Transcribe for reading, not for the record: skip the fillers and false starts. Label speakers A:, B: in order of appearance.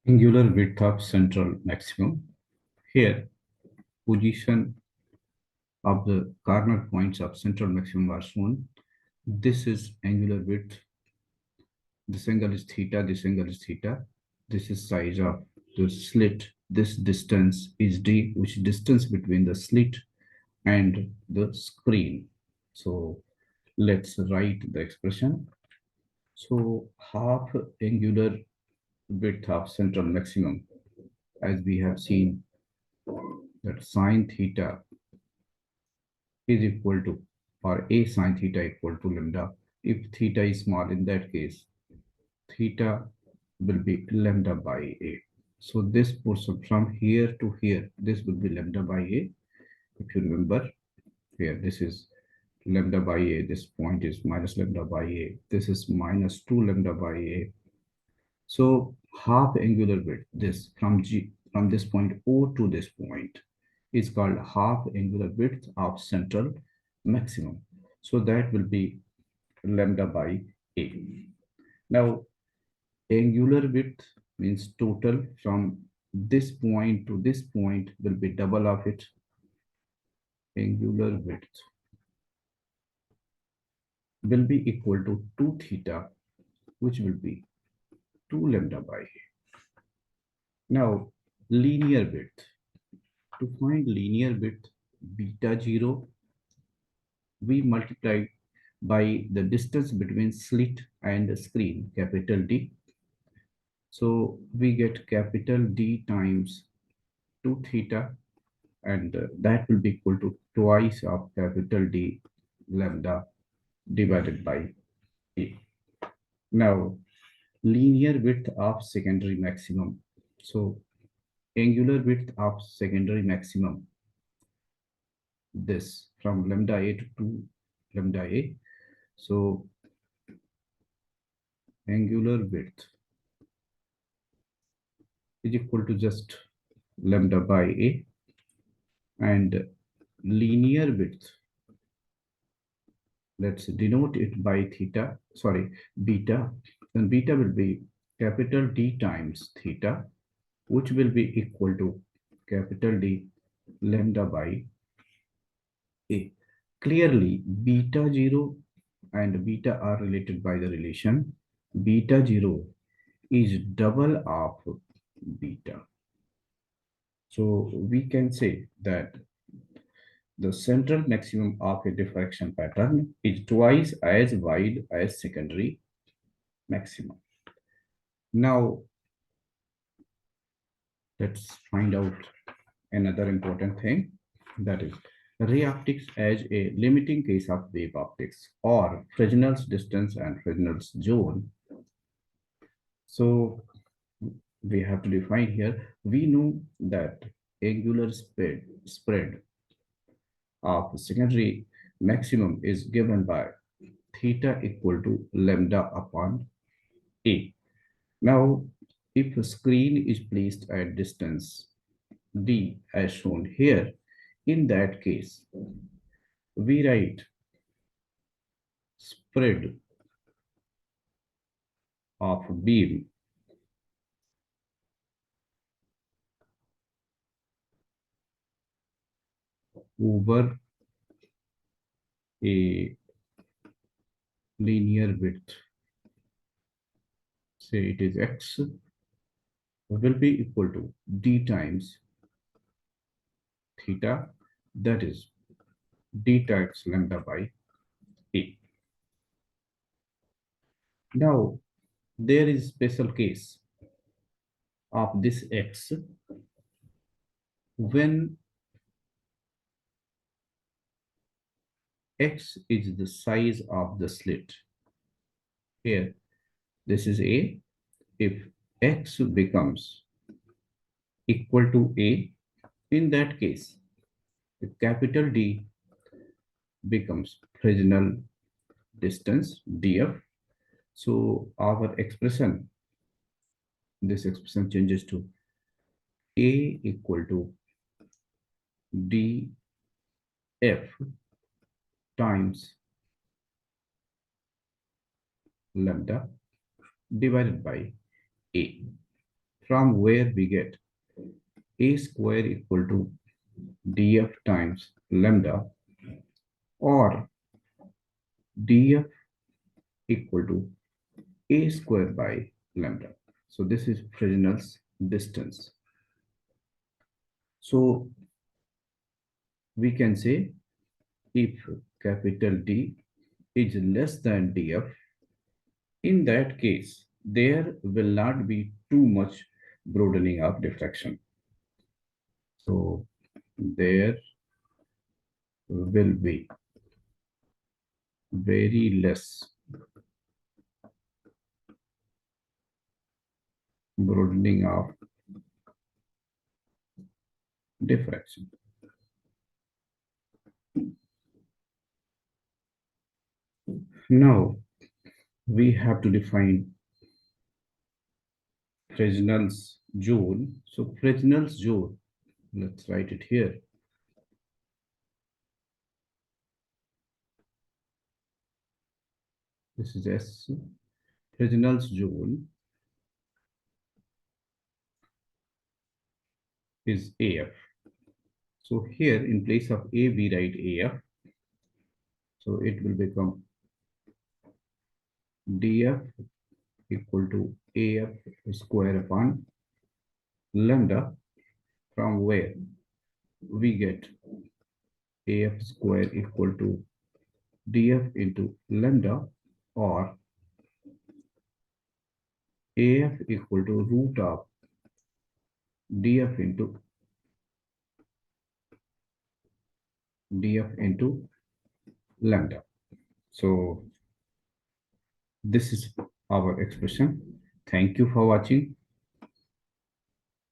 A: Angular width of central maximum. Here, position of the corner points of central maximum are shown. This is angular width. This angle is theta. This angle is theta. This is size of the slit. This distance is d, which is distance between the slit and the screen. So let's write the expression. So half angular width of central maximum, as we have seen that sine theta is equal to, or a sine theta equal to lambda. If theta is small, in that case, theta will be lambda by a. So this portion from here to here, this will be lambda by a. If you remember here, this is lambda by a. This point is minus lambda by a. This is minus 2 lambda by a. So half angular width, this from this point O to this point is called half angular width of central maximum. So that will be lambda by A. Now, angular width means total from this point to this point will be double of it. Angular width will be equal to 2 theta, which will be 2 lambda by A. Now, linear width. To find linear width beta 0, we multiply by the distance between slit and the screen, capital D. So we get capital D times 2 theta, and that will be equal to twice of capital D lambda divided by A. Now, linear width of secondary maximum. So angular width of secondary maximum, this from lambda A to 2 lambda A. So angular width is equal to just lambda by A, and linear width, let's denote it by theta, sorry, beta. Then beta will be capital D times theta, which will be equal to capital D lambda by A. Clearly, beta 0 and beta are related by the relation. Beta 0 is double of beta. So we can say that the central maximum of a diffraction pattern is twice as wide as secondary maximum. Now, let's find out another important thing, that is ray optics as a limiting case of wave optics, or Fresnel's distance and Fresnel's zone. So we have to define here. We know that angular spread of secondary maximum is given by theta equal to lambda upon A. Now, if a screen is placed at distance D as shown here, in that case, we write spread of beam over a linear width, say it is x, will be equal to d times theta, that is d times lambda by A. Now, there is special case of this x when x is the size of the slit. Here, this is A. If x becomes equal to A, in that case, the capital D becomes Fresnel distance, df. So our expression, this expression changes to A equal to df times lambda divided by A. from where we get a square equal to df times lambda or df equal to a square by lambda. So this is Fresnel's distance. So we can say if capital D is less than df, in that case, there will not be too much broadening of diffraction. So there will be very less broadening of diffraction. Now we have to define Fresnel's zone. So Fresnel's zone, let's write it here. This is S. Fresnel's zone is AF. So here in place of A, we write AF. So it will become DF equal to AF square upon lambda, from where we get AF square equal to DF into lambda or AF equal to root of DF into lambda. So this is our expression. Thank you for watching.